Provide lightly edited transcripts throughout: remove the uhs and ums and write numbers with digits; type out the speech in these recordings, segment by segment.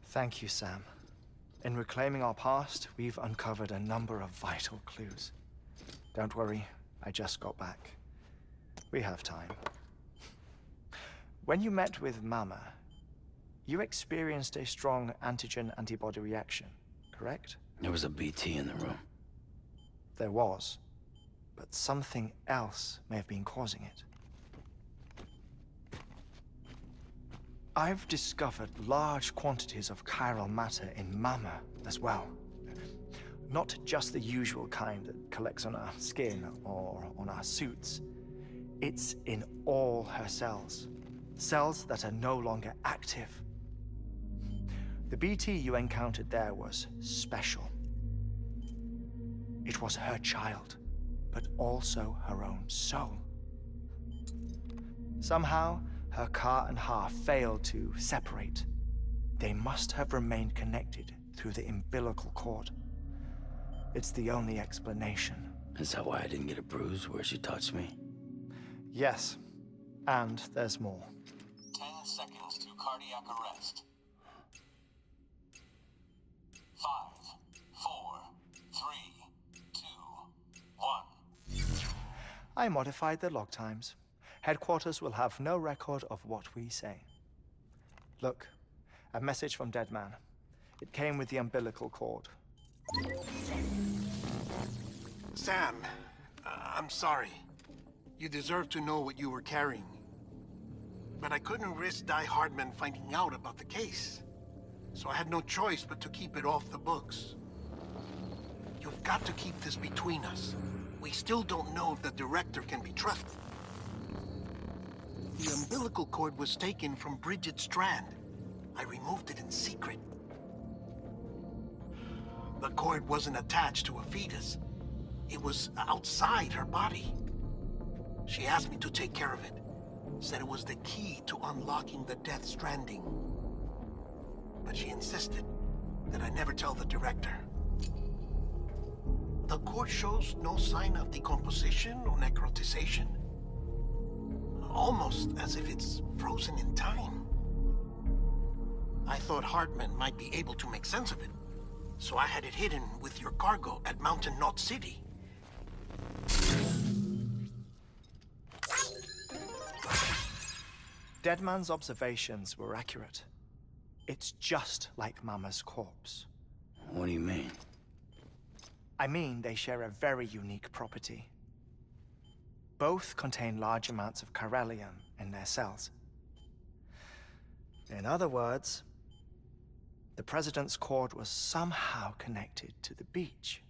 Thank you, Sam. In reclaiming our past, we've uncovered a number of vital clues. Don't worry, I just got back. We have time. When you met with Mama, you experienced a strong antigen-antibody reaction, correct? There was a BT in the room. There was, but something else may have been causing it. I've discovered large quantities of chiral matter in Mama as well. Not just the usual kind that collects on our skin or on our suits. It's in all her cells. Cells that are no longer active. The BT you encountered there was special. It was her child, but also her own soul. Somehow, her car and half failed to separate. They must have remained connected through the umbilical cord. It's the only explanation. Is that why I didn't get a bruise where she touched me? Yes, and there's more. 10 seconds to cardiac arrest. 5, 4, 3, 2, 1. I modified the log times. Headquarters will have no record of what we say. Look, a message from Dead Man. It came with the umbilical cord. Sam, I'm sorry. You deserve to know what you were carrying. But I couldn't risk Di Hardman finding out about the case. So I had no choice but to keep it off the books. You've got to keep this between us. We still don't know if the director can be trusted. The umbilical cord was taken from Bridget Strand. I removed it in secret. The cord wasn't attached to a fetus. It was outside her body. She asked me to take care of it. Said it was the key to unlocking the Death Stranding. But she insisted that I never tell the director. The cord shows no sign of decomposition or necrotization. Almost as if it's frozen in time. I thought Hartman might be able to make sense of it, so I had it hidden with your cargo at Mountain Knot City. Deadman's observations were accurate. It's just like Mama's corpse. What do you mean? I mean, they share a very unique property. Both contain large amounts of chiralium in their cells. In other words, the President's cord was somehow connected to the beach,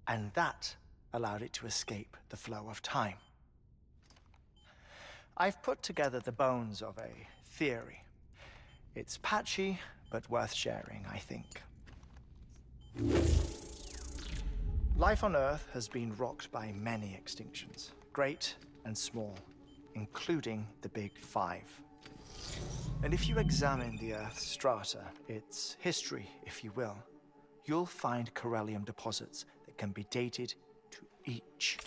and that allowed it to escape the flow of time. I've put together the bones of a theory. It's patchy, but worth sharing, I think. Life on Earth has been rocked by many extinctions, great and small, including the Big Five. And if you examine the Earth's strata, its history, if you will, you'll find chiralium deposits that can be dated to each.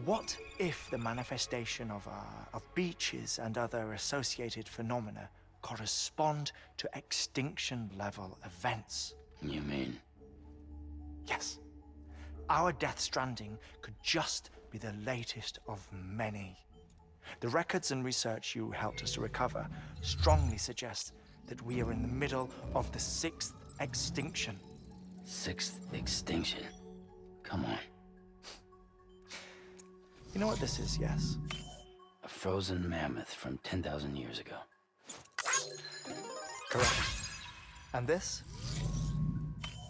What if the manifestation of beaches and other associated phenomena correspond to extinction-level events? You mean? Yes. Our Death Stranding could just be the latest of many. The records and research you helped us to recover strongly suggest that we are in the middle of the 6th extinction. 6th extinction? Come on. You know what this is, yes? A frozen mammoth from 10,000 years ago. Correct. And this?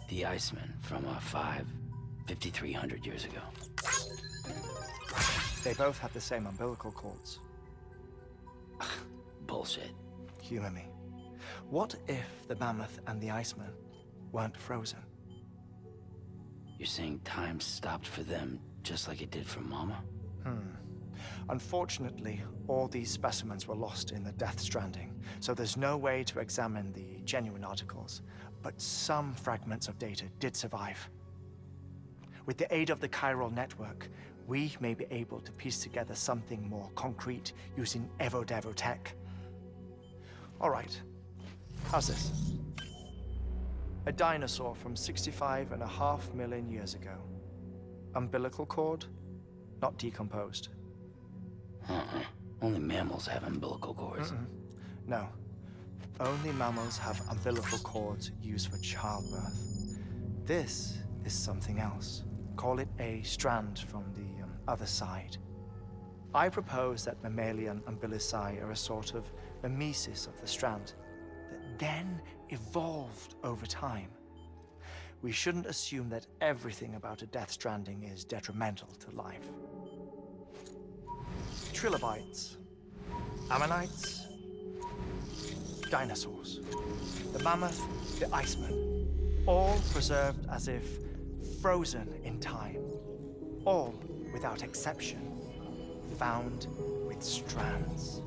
The Iceman from 5,300 years ago. They both have the same umbilical cords. Bullshit. Humor me. What if the mammoth and the Iceman weren't frozen? You're saying time stopped for them just like it did for Mama? Unfortunately, all these specimens were lost in the Death Stranding, so there's no way to examine the genuine articles, but some fragments of data did survive. With the aid of the chiral network, we may be able to piece together something more concrete using Evo-Devo tech. All right, how's this? A dinosaur from 65.5 million years ago. Umbilical cord, not decomposed. Only mammals have umbilical cords. No. Only mammals have umbilical cords used for childbirth. This is something else. Call it a strand from the other side. I propose that mammalian umbilici are a sort of mimesis of the strand that then evolved over time. We shouldn't assume that everything about a death stranding is detrimental to life. Trilobites, ammonites, dinosaurs, the mammoth, the iceman, all preserved as if frozen in time, all without exception found with strands,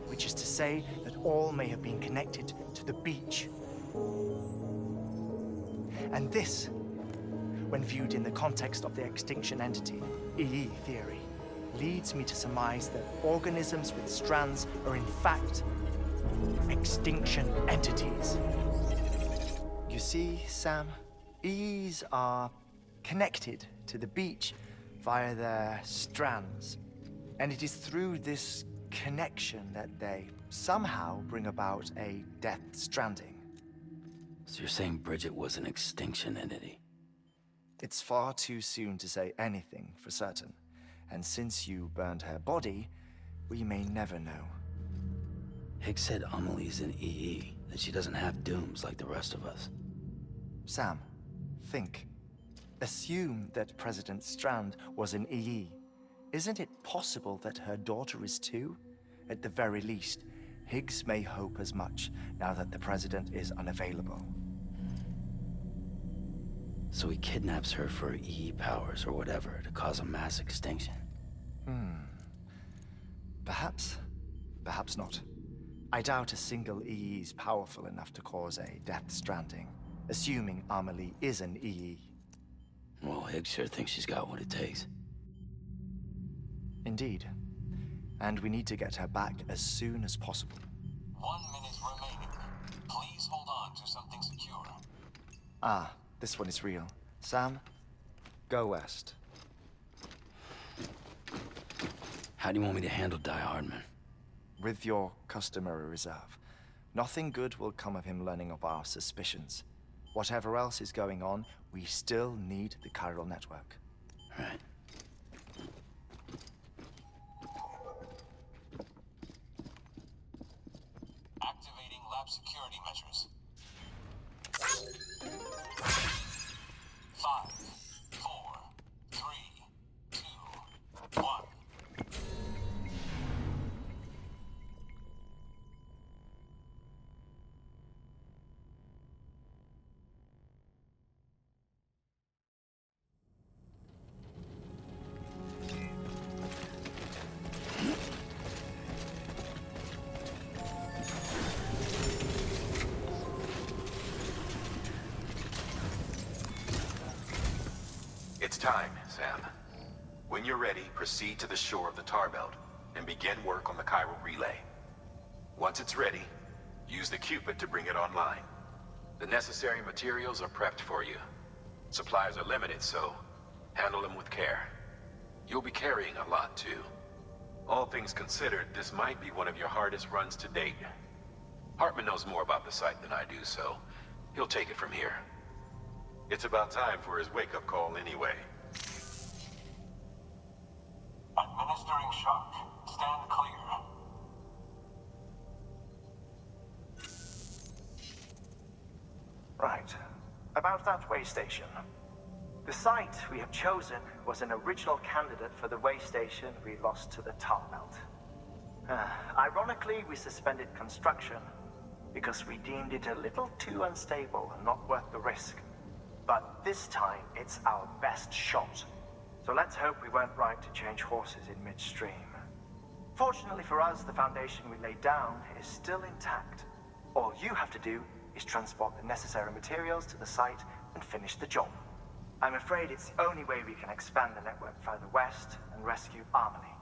which is to say that all may have been connected to the beach. And this, when viewed in the context of the extinction entity, EE theory, leads me to surmise that organisms with strands are in fact extinction entities. You see, Sam, EEs are connected to the beach via their strands. And it is through this connection that they somehow bring about a death stranding. So you're saying Bridget was an extinction entity? It's far too soon to say anything for certain. And since you burned her body, we may never know. Higgs said Amelie's an EE, that she doesn't have dooms like the rest of us. Sam, think. Assume that President Strand was an EE. Isn't it possible that her daughter is too? At the very least, Higgs may hope as much now that the president is unavailable. So he kidnaps her for EE powers or whatever to cause a mass extinction. Perhaps. Perhaps not. I doubt a single EE is powerful enough to cause a death stranding, assuming Amelie is an EE. Well, Higgs sure thinks she's got what it takes. Indeed. And we need to get her back as soon as possible. 1 minute remaining. Please hold on to something secure. Ah, this one is real. Sam, go west. How do you want me to handle Die Hardman? With your customary reserve. Nothing good will come of him learning of our suspicions. Whatever else is going on, we still need the chiral network. Right. Activating lab security measures. 5, 4, 3, 2, 1. It's time, Sam. When you're ready, proceed to the shore of the tar belt and begin work on the chiral relay. Once it's ready, use the Cupid to bring it online. The necessary materials are prepped for you. Supplies are limited, so handle them with care. You'll be carrying a lot, too. All things considered, this might be one of your hardest runs to date. Hartman knows more about the site than I do, so he'll take it from here. It's about time for his wake-up call anyway. Administering shock. Stand clear. Right. About that way station. The site we have chosen was an original candidate for the way station we lost to the tar belt. Ironically, we suspended construction because we deemed it a little too unstable and not worth the risk. But this time, it's our best shot. So let's hope we weren't right to change horses in midstream. Fortunately for us, the foundation we laid down is still intact. All you have to do is transport the necessary materials to the site and finish the job. I'm afraid it's the only way we can expand the network further west and rescue Amelie.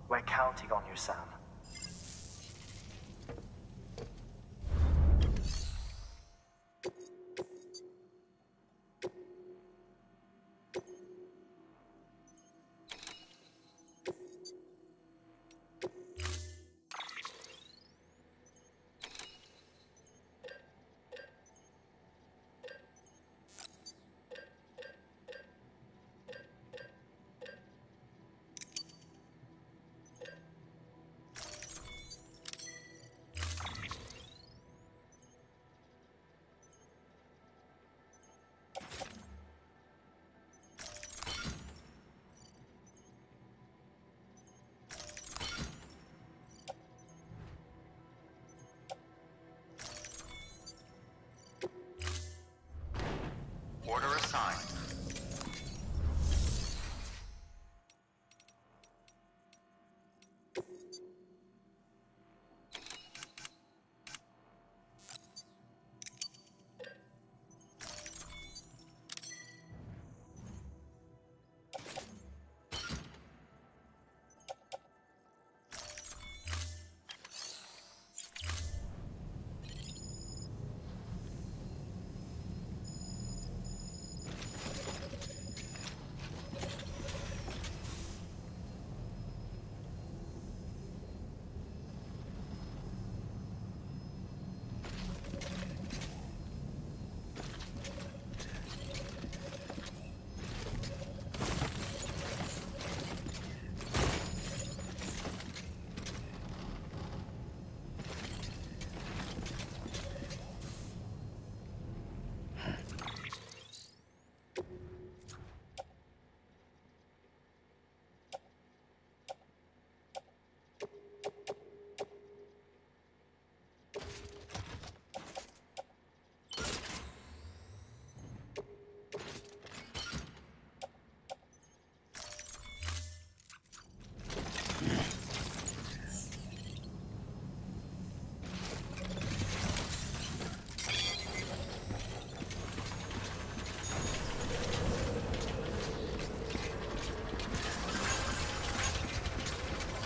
We're counting on you, Sam.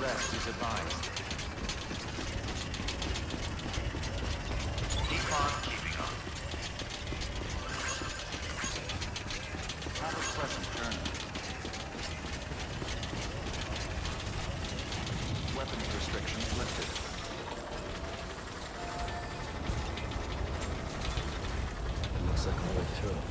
Rest is advised. Keep on keeping on. Have a pleasant journey. Weapons restrictions lifted. It looks like a way through.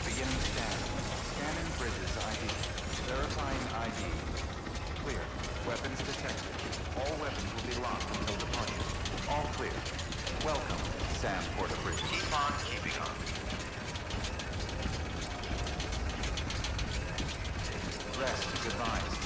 Beginning scan. Scanning bridges ID. Verifying ID. Clear. Weapons detected. All weapons will be locked until departure. All clear. Welcome, Sam Porter Bridges. Keep on keeping on. Rest is advised.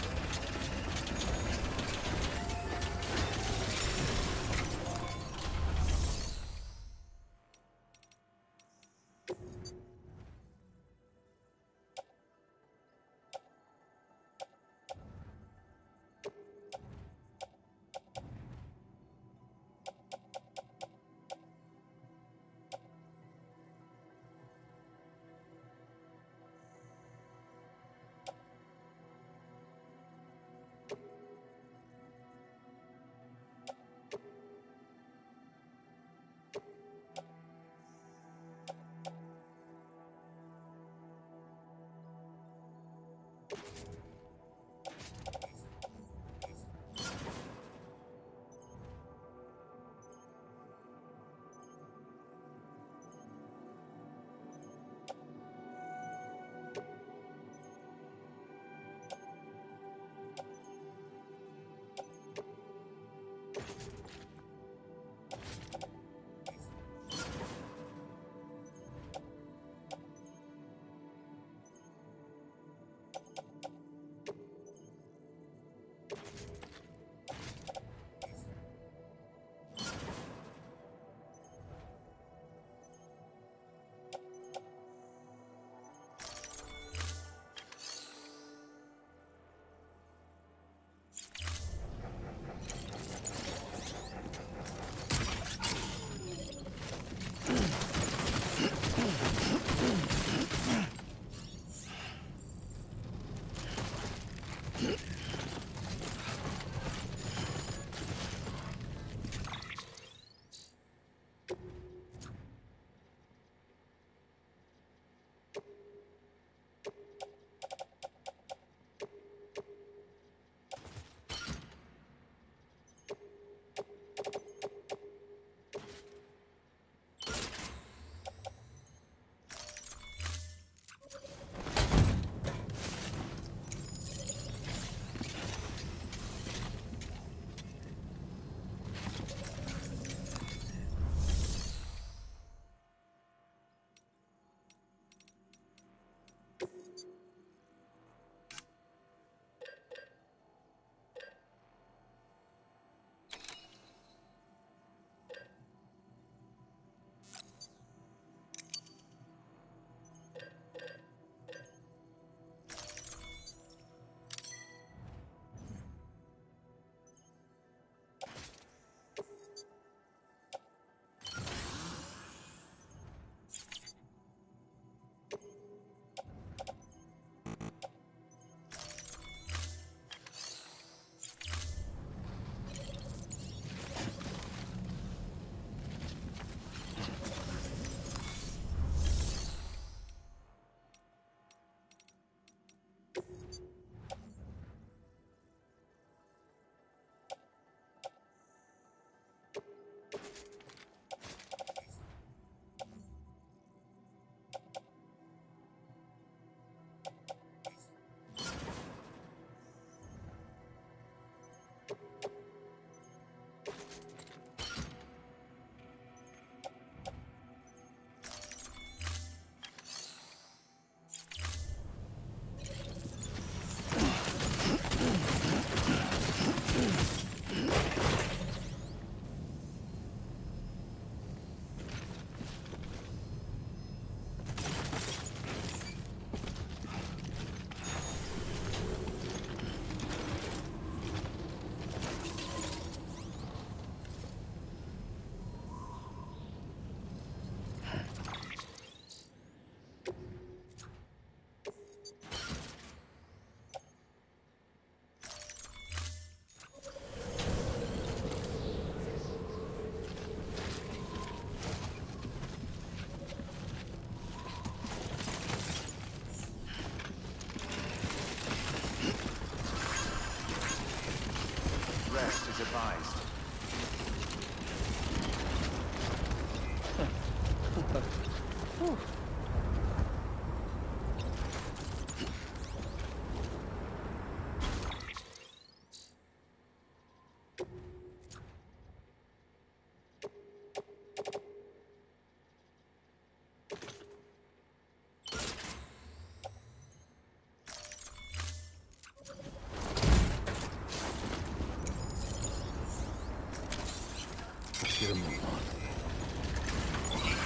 Keep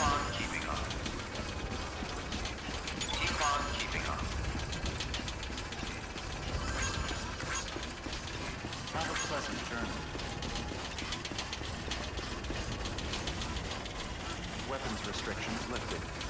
on keeping on. Keep on keeping on. Have a pleasant journey. Weapons restrictions lifted.